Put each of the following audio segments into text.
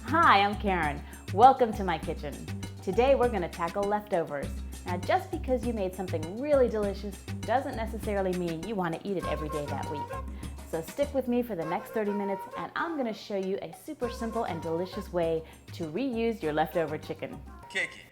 Hi, I'm Karen. Welcome to my kitchen. Today we're going to tackle leftovers. Now, just because you made something really delicious doesn't necessarily mean you want to eat it every day that week. So stick with me for the next 30 minutes and I'm going to show you a super simple and delicious way to reuse your leftover chicken. Kick it.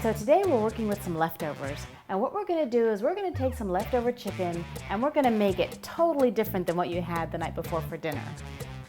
So today we're working with some leftovers, and what we're going to do is we're going to take some leftover chicken and we're going to make it totally different than what you had the night before for dinner.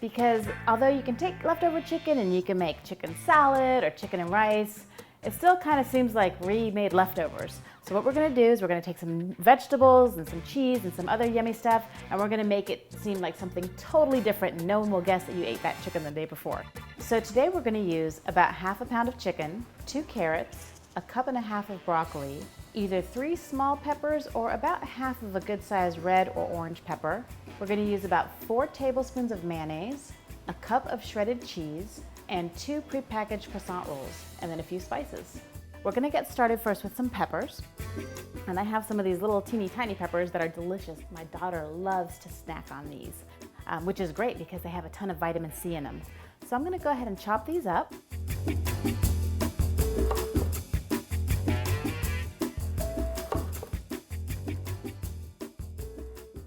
Because although you can take leftover chicken and you can make chicken salad or chicken and rice, it still kind of seems like remade leftovers. So what we're going to do is we're going to take some vegetables and some cheese and some other yummy stuff, and we're going to make it seem like something totally different and no one will guess that you ate that chicken the day before. So today we're going to use about half a pound of chicken, 2 carrots, a cup and a half of broccoli, either 3 small peppers or about half of a good sized red or orange pepper. We're going to use about 4 tablespoons of mayonnaise, a cup of shredded cheese, and 2 prepackaged croissant rolls, and then a few spices. We're going to get started first with some peppers. And I have some of these little teeny tiny peppers that are delicious. My daughter loves to snack on these, which is great because they have a ton of vitamin C in them. So I'm going to go ahead and chop these up.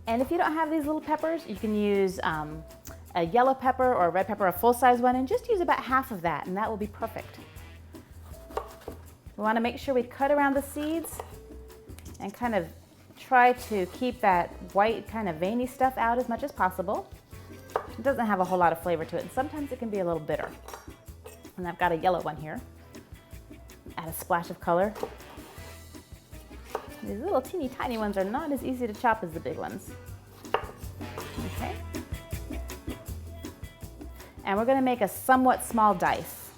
And if you don't have these little peppers, you can use a yellow pepper or a red pepper, a full-size one, and just use about half of that, and that will be perfect. We want to make sure we cut around the seeds and kind of try to keep that white kind of veiny stuff out as much as possible. It doesn't have a whole lot of flavor to it, and sometimes it can be a little bitter. And I've got a yellow one here. Add a splash of color. These little teeny tiny ones are not as easy to chop as the big ones. Okay. And we're going to make a somewhat small dice.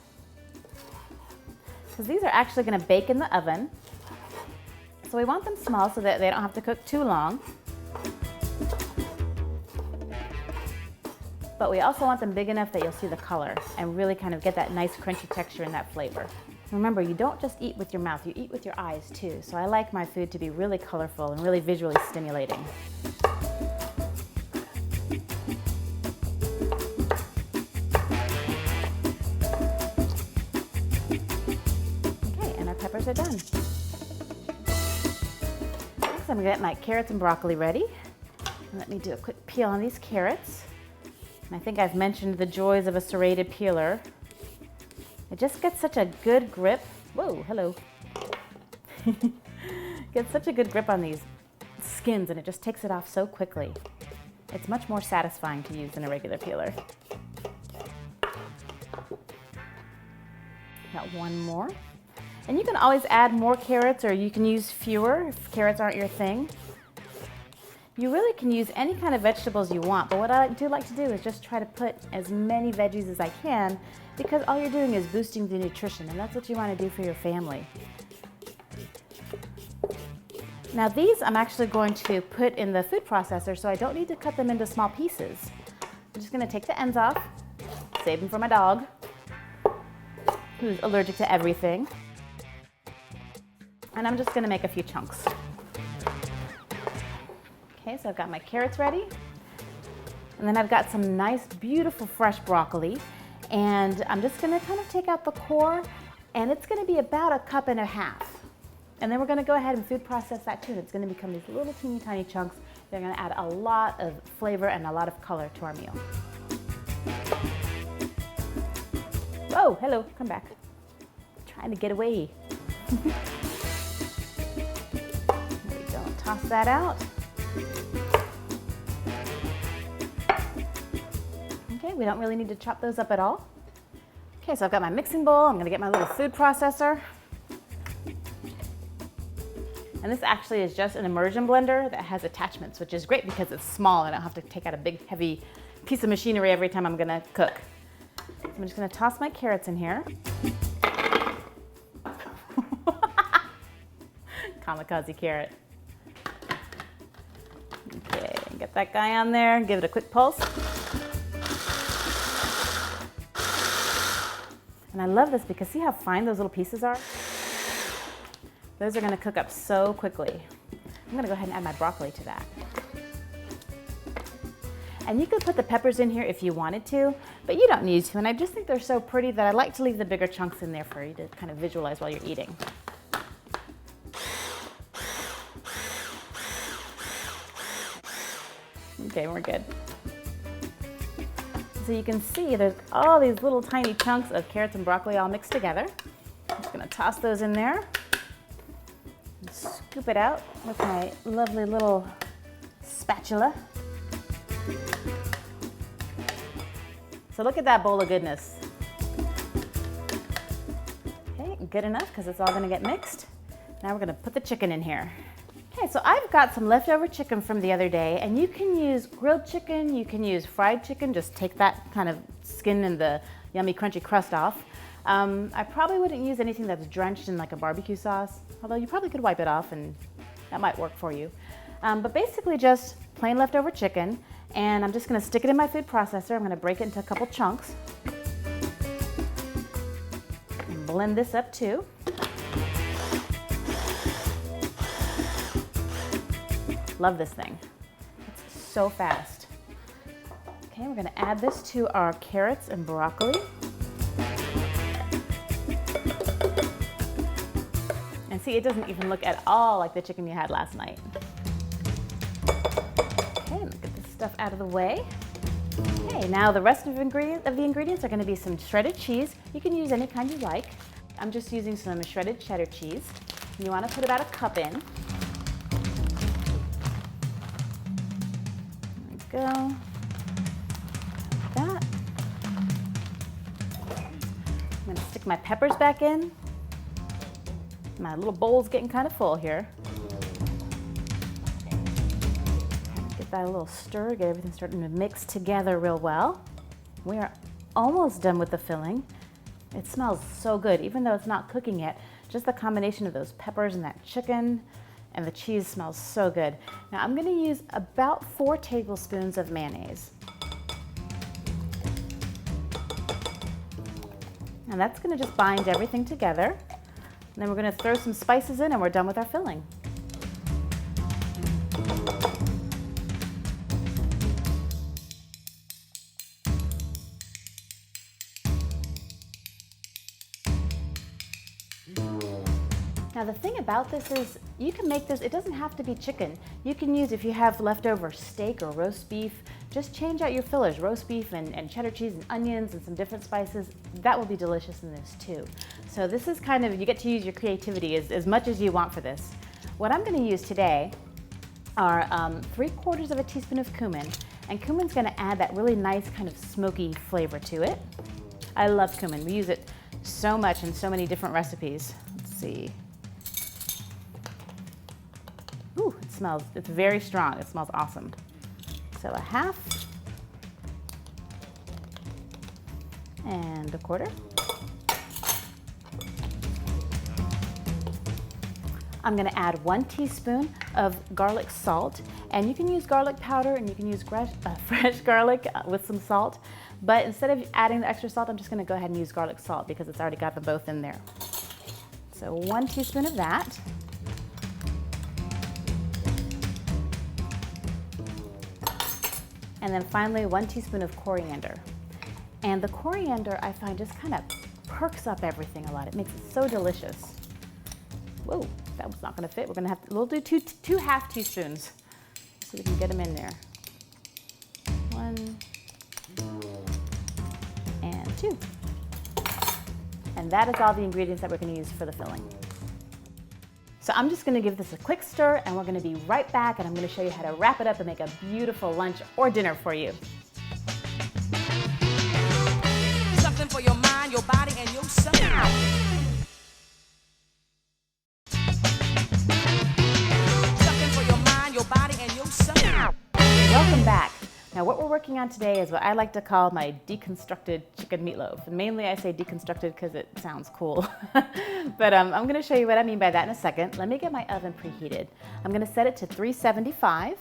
Because these are actually going to bake in the oven. So we want them small so that they don't have to cook too long. But we also want them big enough that you'll see the color and really kind of get that nice crunchy texture and that flavor. Remember, you don't just eat with your mouth, you eat with your eyes too. So I like my food to be really colorful and really visually stimulating. Okay, and our peppers are done. Next, I'm gonna get my carrots and broccoli ready. Let me do a quick peel on these carrots. And I think I've mentioned the joys of a serrated peeler. It just gets such a good grip. Whoa, hello. Gets such a good grip on these skins and it just takes it off so quickly. It's much more satisfying to use than a regular peeler. Got one more. And you can always add more carrots or you can use fewer if carrots aren't your thing. You really can use any kind of vegetables you want, but what I do like to do is just try to put as many veggies as I can because all you're doing is boosting the nutrition and that's what you want to do for your family. Now these I'm actually going to put in the food processor so I don't need to cut them into small pieces. I'm just going to take the ends off, save them for my dog who's allergic to everything, and I'm just going to make a few chunks. Okay, so I've got my carrots ready, and then I've got some nice, beautiful, fresh broccoli, and I'm just gonna kind of take out the core, and it's gonna be about 1.5 cups. And then we're gonna go ahead and food process that too. It's gonna become these little teeny tiny chunks. They're gonna add a lot of flavor and a lot of color to our meal. Whoa, hello, come back. Trying to get away. There we go, toss that out. Okay, we don't really need to chop those up at all. Okay, so I've got my mixing bowl. I'm gonna get my little food processor. And this actually is just an immersion blender that has attachments, which is great because it's small and I don't have to take out a big, heavy piece of machinery every time I'm gonna cook. So I'm just gonna toss my carrots in here. Kamikaze carrot. Okay, get that guy on there, give it a quick pulse. And I love this because see how fine those little pieces are? Those are gonna cook up so quickly. I'm gonna go ahead and add my broccoli to that. And you could put the peppers in here if you wanted to, but you don't need to. And I just think they're so pretty that I like to leave the bigger chunks in there for you to kind of visualize while you're eating. Okay, we're good. So you can see there's all these little tiny chunks of carrots and broccoli all mixed together. I'm just gonna toss those in there. And scoop it out with my lovely little spatula. So look at that bowl of goodness. Okay, good enough because it's all gonna get mixed. Now we're gonna put the chicken in here. Okay, so I've got some leftover chicken from the other day, and you can use grilled chicken, you can use fried chicken, just take that kind of skin and the yummy crunchy crust off. I probably wouldn't use anything that's drenched in like a barbecue sauce, although you probably could wipe it off and that might work for you. But basically just plain leftover chicken, and I'm just gonna stick it in my food processor. I'm gonna break it into a couple chunks. And blend this up too. Love this thing. It's so fast. Okay, we're gonna add this to our carrots and broccoli. And see, it doesn't even look at all like the chicken you had last night. Okay, let's get this stuff out of the way. Okay, now the rest of the ingredients are gonna be some shredded cheese. You can use any kind you like. I'm just using some shredded cheddar cheese. You wanna put about a cup in. Go. Like that. I'm gonna stick my peppers back in. My little bowl's getting kind of full here. Get that a little stir, get everything starting to mix together real well. We are almost done with the filling. It smells so good, even though it's not cooking yet. Just the combination of those peppers and that chicken and the cheese smells so good. Now I'm gonna use about 4 tablespoons of mayonnaise. And that's gonna just bind everything together. And then we're gonna throw some spices in and we're done with our filling. Now the thing about this is you can make this, it doesn't have to be chicken. You can use, if you have leftover steak or roast beef, just change out your fillers, roast beef and cheddar cheese and onions and some different spices. That will be delicious in this too. So this is kind of, you get to use your creativity as much as you want for this. What I'm gonna use today are 3/4 of a teaspoon of cumin. And cumin's gonna add that really nice kind of smoky flavor to it. I love cumin. We use it so much in so many different recipes. Let's see. Ooh, it smells, it's very strong. It smells awesome. So 1/2 and 1/4. I'm gonna add 1 teaspoon of garlic salt, and you can use garlic powder and you can use fresh garlic with some salt, but instead of adding the extra salt, I'm just gonna go ahead and use garlic salt because it's already got them both in there. So 1 teaspoon of that. And then finally 1 teaspoon of coriander. And the coriander I find just kind of perks up everything a lot. It makes it so delicious. Whoa, that was not gonna fit. We'll do two half teaspoons so we can get them in there. 1 and 2. And that is all the ingredients that we're gonna use for the filling. So I'm just gonna give this a quick stir and we're gonna be right back, and I'm gonna show you how to wrap it up and make a beautiful lunch or dinner for you. Something for your mind, your body, and your soul. Now what we're working on today is what I like to call my deconstructed chicken meatloaf. And mainly I say deconstructed because it sounds cool. But I'm going to show you what I mean by that in a second. Let me get my oven preheated. I'm going to set it to 375.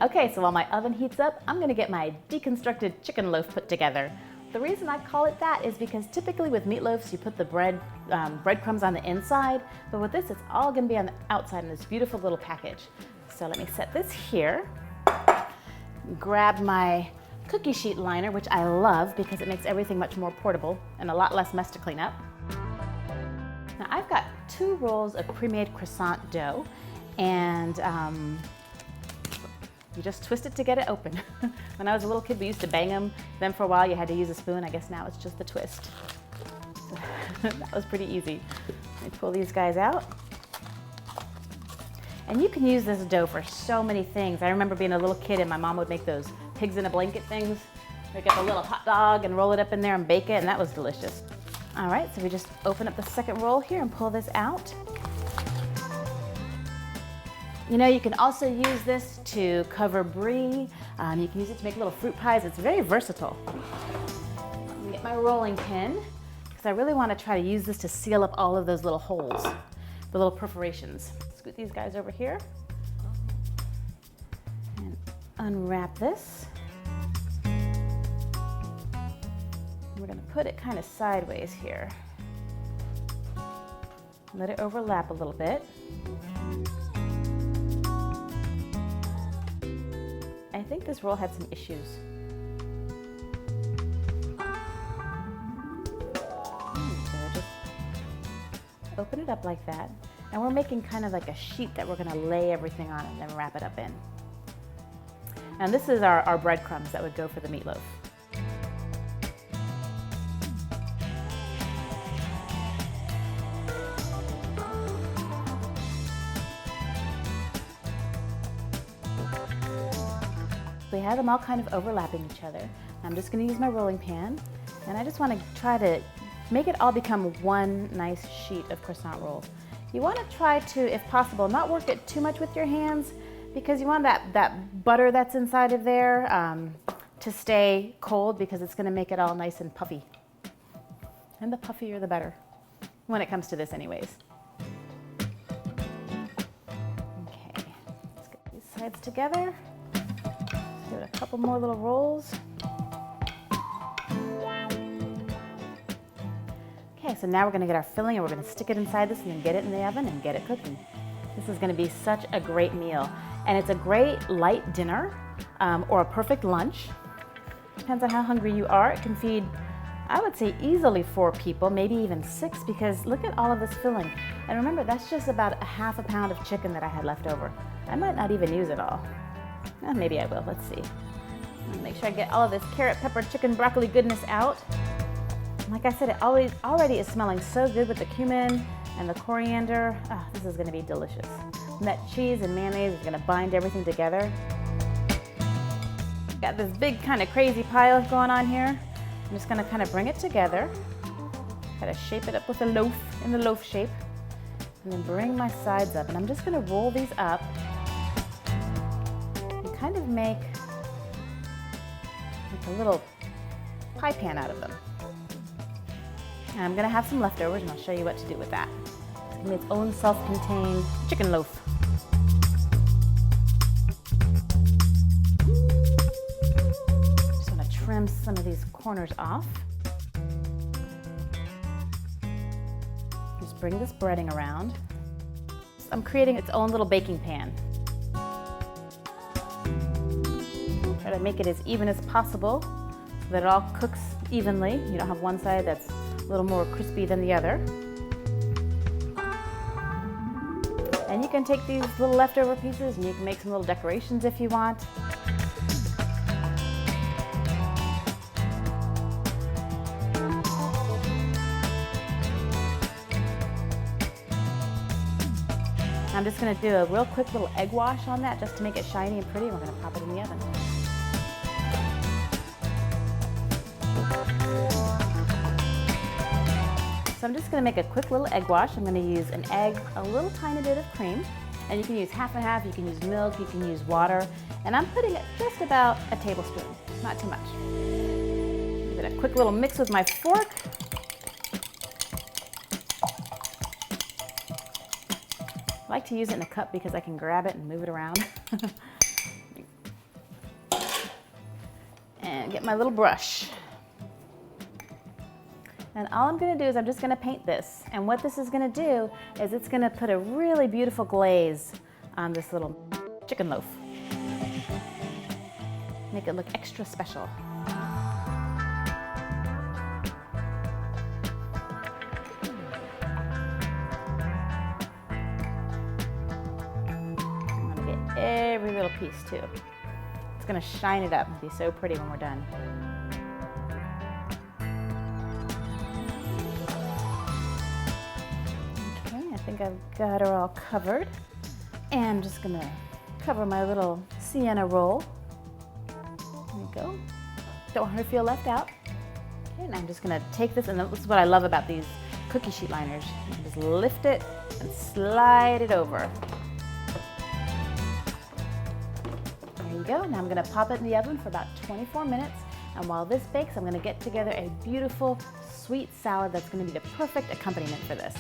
Okay, so while my oven heats up, I'm going to get my deconstructed chicken loaf put together. The reason I call it that is because typically with meatloafs you put the breadcrumbs on the inside, but with this it's all going to be on the outside in this beautiful little package. So let me set this here, grab my cookie sheet liner, which I love because it makes everything much more portable and a lot less mess to clean up. Now I've got 2 rolls of pre-made croissant dough, and you just twist it to get it open. When I was a little kid, we used to bang them. Then for a while, you had to use a spoon. I guess now it's just the twist. So that was pretty easy. Let me pull these guys out. And you can use this dough for so many things. I remember being a little kid and my mom would make those pigs in a blanket things. Make up a little hot dog and roll it up in there and bake it, and that was delicious. All right, so we just open up the second roll here and pull this out. You know, you can also use this to cover brie. You can use it to make little fruit pies. It's very versatile. Let me get my rolling pin because I really want to try to use this to seal up all of those little holes, the little perforations. Scoot these guys over here and unwrap this. We're going to put it kind of sideways here. Let it overlap a little bit. I think this roll had some issues. So just open it up like that. And we're making kind of like a sheet that we're going to lay everything on and then wrap it up in. And this is our breadcrumbs that would go for the meatloaf. We have them all kind of overlapping each other. I'm just going to use my rolling pan, and I just want to try to make it all become one nice sheet of croissant rolls. You want to try to, if possible, not work it too much with your hands because you want that butter that's inside of there to stay cold because it's going to make it all nice and puffy. And the puffier the better, when it comes to this anyways. Okay, let's get these sides together. Give it a couple more little rolls. Okay, so now we're going to get our filling and we're going to stick it inside this and then get it in the oven and get it cooking. This is going to be such a great meal. And it's a great light dinner or a perfect lunch. Depends on how hungry you are. It can feed, I would say, easily 4 people, maybe even 6, because look at all of this filling. And remember, that's just about a half a pound of chicken that I had left over. I might not even use it all. Well, maybe I will. Let's see. Make sure I get all of this carrot, pepper, chicken, broccoli goodness out. Like I said, it already is smelling so good with the cumin and the coriander. Oh, this is going to be delicious. And that cheese and mayonnaise is going to bind everything together. Got this big kind of crazy pile going on here. I'm just going to kind of bring it together. Kind of shape it up with a loaf in the loaf shape. And then bring my sides up. And I'm just going to roll these up. Kind of make like a little pie pan out of them. And I'm going to have some leftovers and I'll show you what to do with that. It's going to be its own self-contained chicken loaf. Just want to trim some of these corners off. Just bring this breading around. I'm creating its own little baking pan. Try to make it as even as possible so that it all cooks evenly. You don't have one side that's a little more crispy than the other. And you can take these little leftover pieces and you can make some little decorations if you want. I'm just going to do a real quick little egg wash on that just to make it shiny and pretty. We're going to pop it in the oven. So I'm just gonna make a quick little egg wash. I'm gonna use an egg, a little tiny bit of cream, and you can use half and half, you can use milk, you can use water, and I'm putting it just about a tablespoon, not too much. Give it a quick little mix with my fork. I like to use it in a cup because I can grab it and move it around. And get my little brush. And all I'm gonna do is I'm just gonna paint this. And what this is gonna do is it's gonna put a really beautiful glaze on this little chicken loaf. Make it look extra special. I'm gonna get every little piece too. It's gonna shine it up and be so pretty when we're done. I think I've got her all covered. And I'm just gonna cover my little sienna roll. There we go. Don't want her to feel left out. Okay, and I'm just gonna take this, and this is what I love about these cookie sheet liners. You can just lift it and slide it over. There you go. Now I'm gonna pop it in the oven for about 24 minutes. And while this bakes, I'm gonna get together a beautiful sweet salad that's gonna be the perfect accompaniment for this.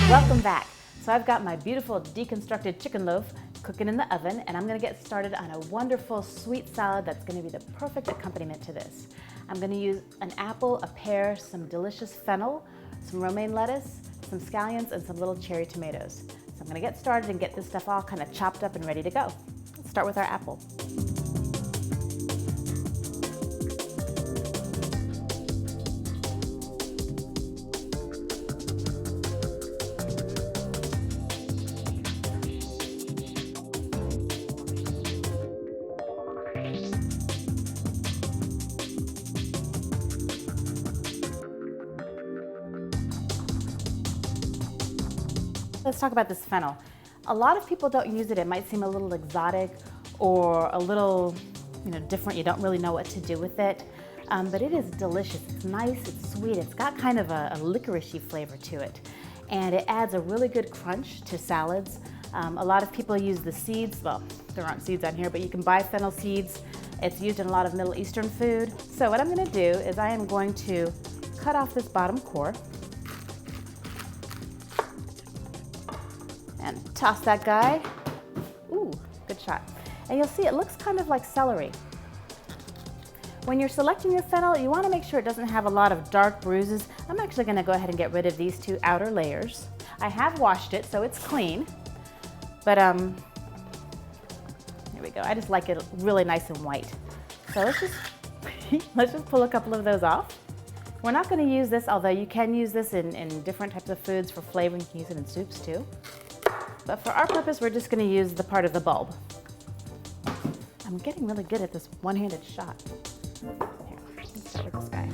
Welcome back. So I've got my beautiful deconstructed chicken loaf cooking in the oven, and I'm gonna get started on a wonderful sweet salad that's gonna be the perfect accompaniment to this. I'm gonna use an apple, a pear, some delicious fennel, some romaine lettuce, some scallions, and some little cherry tomatoes. So I'm gonna get started and get this stuff all kind of chopped up and ready to go. Let's start with our apple. Let's talk about this fennel. A lot of people don't use it. It might seem a little exotic or a little, different. You don't really know what to do with it, but it is delicious. It's nice, it's sweet. It's got kind of a licoricey flavor to it, and it adds a really good crunch to salads. A lot of people use the seeds. Well, there aren't seeds on here, but you can buy fennel seeds. It's used in a lot of Middle Eastern food. So what I'm going to do is I am going to cut off this bottom core and toss that guy. Ooh, good shot. And you'll see it looks kind of like celery. When you're selecting your fennel, you want to make sure it doesn't have a lot of dark bruises. I'm actually going to go ahead and get rid of these two outer layers. I have washed it, so it's clean. But there we go. I just like it really nice and white. So let's just pull a couple of those off. We're not going to use this, although you can use this in different types of foods for flavoring. You can use it in soups too. But for our purpose, we're just going to use the part of the bulb. I'm getting really good at this one-handed shot. Here, let's start with this guy.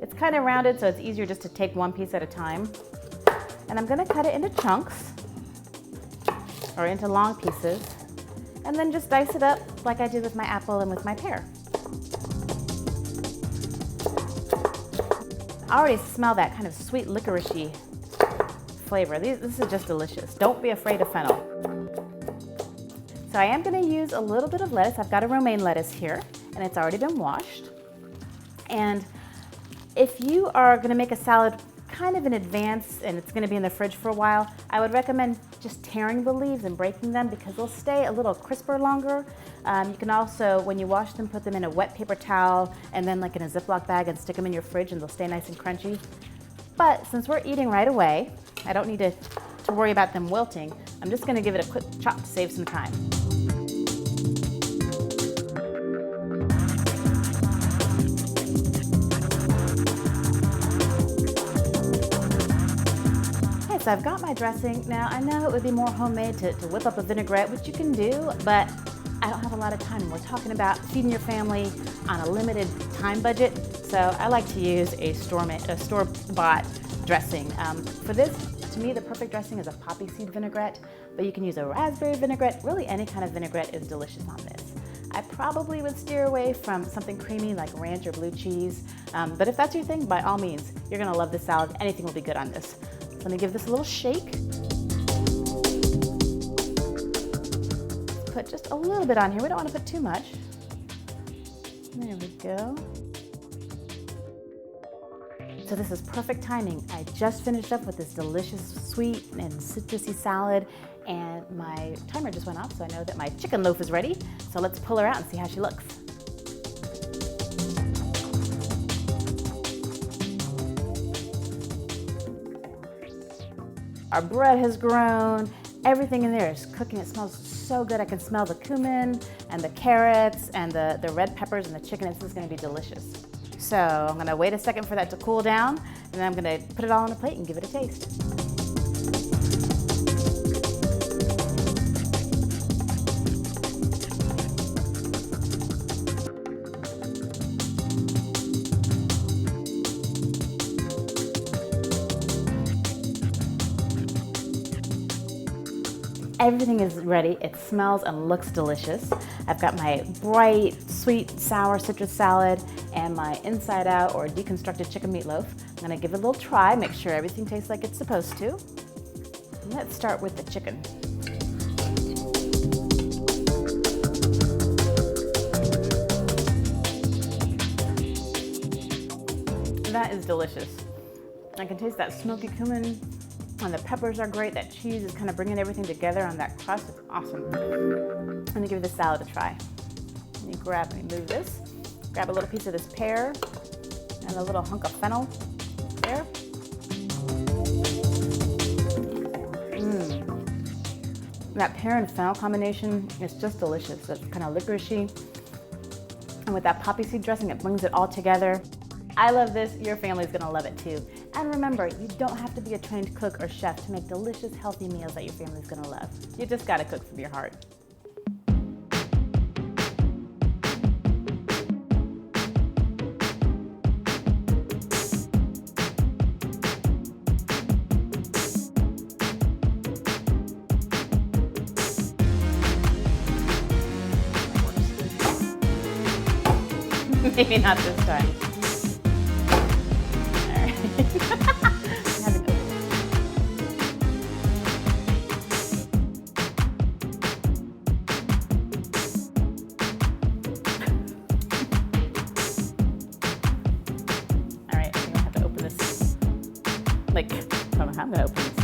It's kind of rounded, so it's easier just to take one piece at a time. And I'm going to cut it into chunks, or into long pieces, and then just dice it up like I did with my apple and with my pear. I already smell that kind of sweet licoricey flavor. This is just delicious. Don't be afraid of fennel. So I am going to use a little bit of lettuce. I've got a romaine lettuce here, and it's already been washed. And if you are going to make a salad kind of in advance and it's going to be in the fridge for a while, I would recommend just tearing the leaves and breaking them because they'll stay a little crisper longer. You can also, when you wash them, put them in a wet paper towel and then like in a Ziploc bag and stick them in your fridge and they'll stay nice and crunchy. But since we're eating right away, I don't need to worry about them wilting. I'm just going to give it a quick chop to save some time. So So I've got my dressing. Now I know it would be more homemade to whip up a vinaigrette, which you can do, but I don't have a lot of time. We're talking about feeding your family on a limited time budget. So I like to use a store-bought dressing. For this, to me, the perfect dressing is a poppy seed vinaigrette, but you can use a raspberry vinaigrette. Really, any kind of vinaigrette is delicious on this. I probably would steer away from something creamy like ranch or blue cheese, but if that's your thing, by all means, you're gonna love this salad. Anything will be good on this. So let me give this a little shake. Put just a little bit on here. We don't want to put too much. There we go. So this is perfect timing. I just finished up with this delicious sweet and citrusy salad, and my timer just went off, so I know that my chicken loaf is ready. So let's pull her out and see how she looks. Our bread has grown. Everything in there is cooking. It smells so good. I can smell the cumin and the carrots and the red peppers and the chicken. This is gonna be delicious. So I'm gonna wait a second for that to cool down, and then I'm gonna put it all on a plate and give it a taste. Everything is ready. It smells and looks delicious. I've got my bright, sweet, sour citrus salad and my inside out or deconstructed chicken meatloaf. I'm gonna give it a little try, make sure everything tastes like it's supposed to. Let's start with the chicken. That is delicious. I can taste that smoky cumin, and the peppers are great. That cheese is kind of bringing everything together on that crust. It's awesome. I'm gonna give the salad a try. Let me move this. Grab a little piece of this pear and a little hunk of fennel there. That pear and fennel combination is just delicious. It's kind of licoricey. And with that poppy seed dressing, it brings it all together. I love this. Your family's gonna love it too. And remember, you don't have to be a trained cook or chef to make delicious, healthy meals that your family's gonna love. You just gotta cook from your heart. Maybe not this time. All right. All right, I think I have to open this. I don't know how I'm gonna open this.